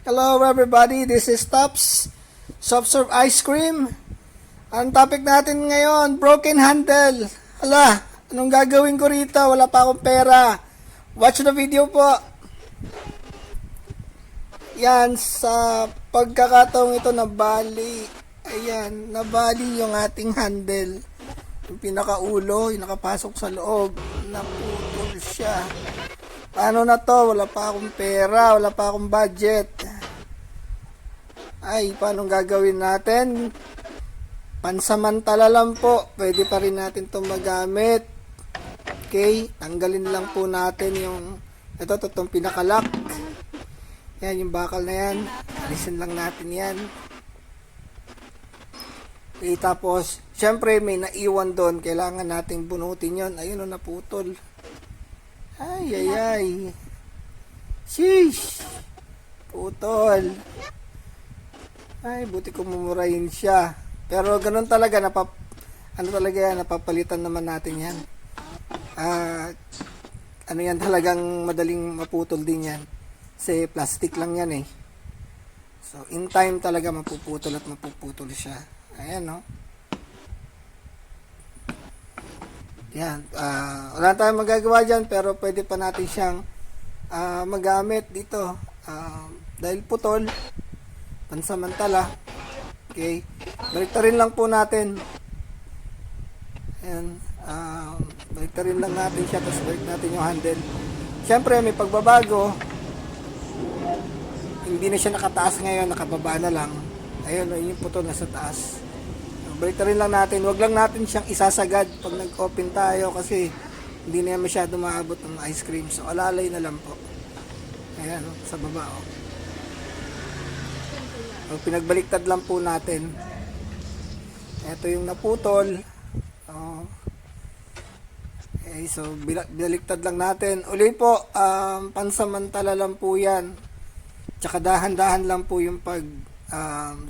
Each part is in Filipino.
Hello everybody, this is Tops Soft Serve Ice Cream. Ang topic natin ngayon, broken handle. Hala, anong gagawin ko rito? Wala pa akong pera. Watch the video po. Yan, sa pagkakataong ito nabali. Ayan, nabali yung ating handle. Yung pinakaulo, yung nakapasok sa loob. Naputol siya. Paano na to? Wala pa akong pera, wala pa akong budget. Ay, paano gagawin natin? Pansamantala lang po. Pwede pa rin natin itong magamit. Okay, tanggalin lang po natin yung itong pinakalock. Yan, yung bakal na yan. Alisin lang natin yan. Okay, tapos, syempre may naiwan doon. Kailangan nating bunutin yon. Ayun o, naputol. Ay. Sheesh. Putol. Ay, buti ko mumurahin siya. Pero ganun talaga, napapalitan naman natin yan. Ano yan, talagang madaling maputol din yan. Kasi plastic lang yan eh. So, in time talaga mapuputol siya. Ayan, no? Yan. Wala tayong magagawa dyan, pero pwede pa natin siyang magamit dito. Dahil putol, pansamantala. Okay. Baliktarin lang po natin. Ayan. Baliktarin lang natin siya, tapos balik natin yung handle. Siyempre, may pagbabago. Hindi na siya nakataas ngayon, nakababa na lang. Ayun, yung putol nasa taas. Baliktarin lang natin. Huwag lang natin siyang isasagad pag nag-open tayo kasi hindi na masyado maabot ng ice cream. So, alalay na lang po. Ayan, sa baba. Pinagbaliktad lang po natin. Ito yung naputol. Okay, so binaliktad lang natin. Uli po, pansamantala lang po yan. Tsaka dahan-dahan lang po yung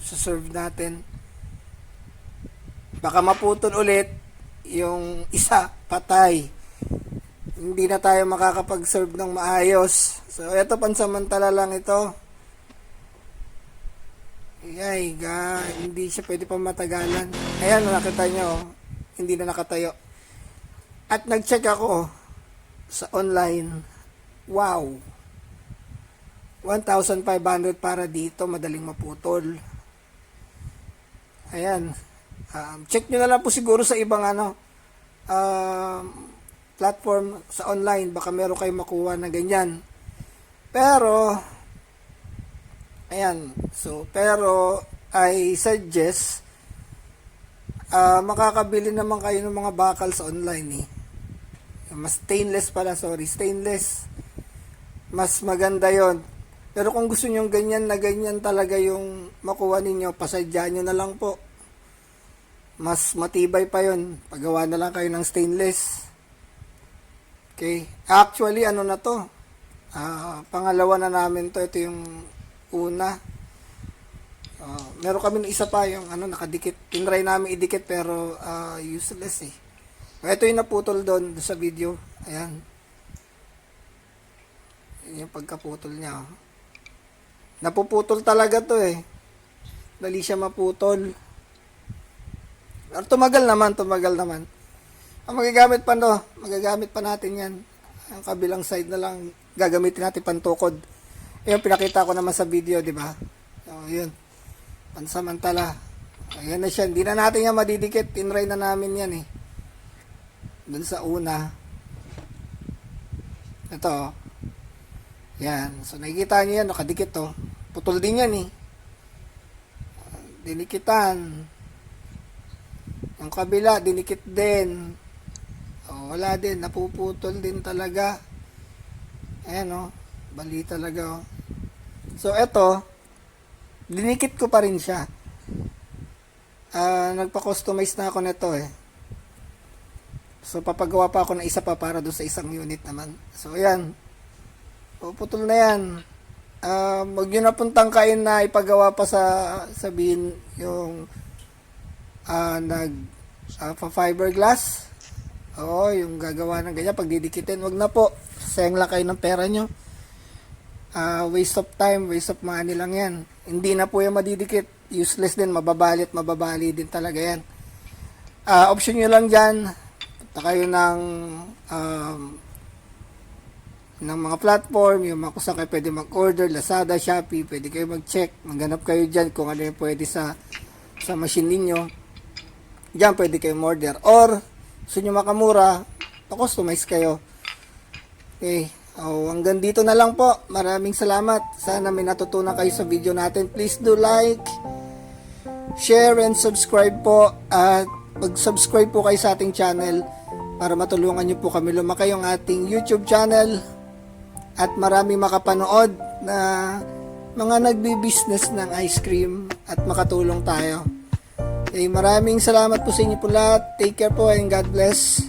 serve natin. Baka maputol ulit yung isa, patay. Hindi na tayo makakapag-serve ng maayos. So, ito pansamantala lang ito. Ay, hindi siya pwede pa matagalan. Ayan, nakita nyo, hindi na nakatayo. At nag-check ako sa online. Wow! 1,500 para dito, madaling maputol. Ayan. Check nyo na lang po siguro sa ibang platform sa online. Baka meron kayong makuha na ganyan. Pero, ayan. So, pero, I suggest, makakabili naman kayo ng mga bakal sa online eh. Mas stainless pala, stainless. Mas maganda yon. Pero kung gusto nyo ganyan na ganyan talaga yung makuha ninyo, pasadya nyo na lang po. Mas matibay pa yon. Pagawa na lang kayo ng stainless. Okay. Actually, ano na to? Pangalawa na namin to. Ito yung una. Meron kami isa pa yung nakadikit. Tinry namin idikit pero useless eh. Ito yung naputol doon sa video. Ayan. Yung pagkaputol niya. Napuputol talaga to eh. Dali siya maputol. Pero tumagal naman. Ang magagamit pa natin yan. Ang kabilang side na lang gagamitin natin pantukod. Yung pinakita ko naman sa video, di ba? So, yun. Pansamantala. Ayan na siya. Hindi na natin yan madidikit. Tinry na namin yan eh. Doon sa una. Ito. Yan. So, nakikita nyo yan. Nakadikit to. Putol din yan eh. Dinikitan. Ang kabila, dinikit din. Wala din. Napuputol din talaga. Ayan o. Bali talaga o. So, eto. Dinikit ko pa rin siya. Nagpa-customize na ako nito eh. So, papagawa pa ako ng isa pa para doon sa isang unit naman. So, ayan. Puputol na yan. Huwag nyo na puntang kain na ipagawa pa sabihin yung fiberglass. Oo, yung gagawa ng ganyan, pag didikitin, wag na po. Sayang lang kayo ng pera nyo. waste of time, waste of money lang yan. Hindi na po yung madidikit. Useless din, mababali din talaga yan. Option nyo lang dyan, punta kayo ng mga platform, yung mga kung saan kayo pwede mag-order, Lazada, Shopee, pwede kayo mag-check, maghanap kayo dyan kung ano yung pwede sa machine ninyo. Dyan pwede kayo order. Or, gusto nyo makamura, pa-customize kayo. Okay. Hanggang dito na lang po. Maraming salamat. Sana may natutunan kayo sa video natin. Please do like, share, and subscribe po. At mag-subscribe po kayo sa ating channel para matulungan nyo po kami lumaki yung ating YouTube channel at maraming makapanood na mga nagbi-business ng ice cream at makatulong tayo. Okay, maraming salamat po sa inyo po lahat. Take care po and God bless.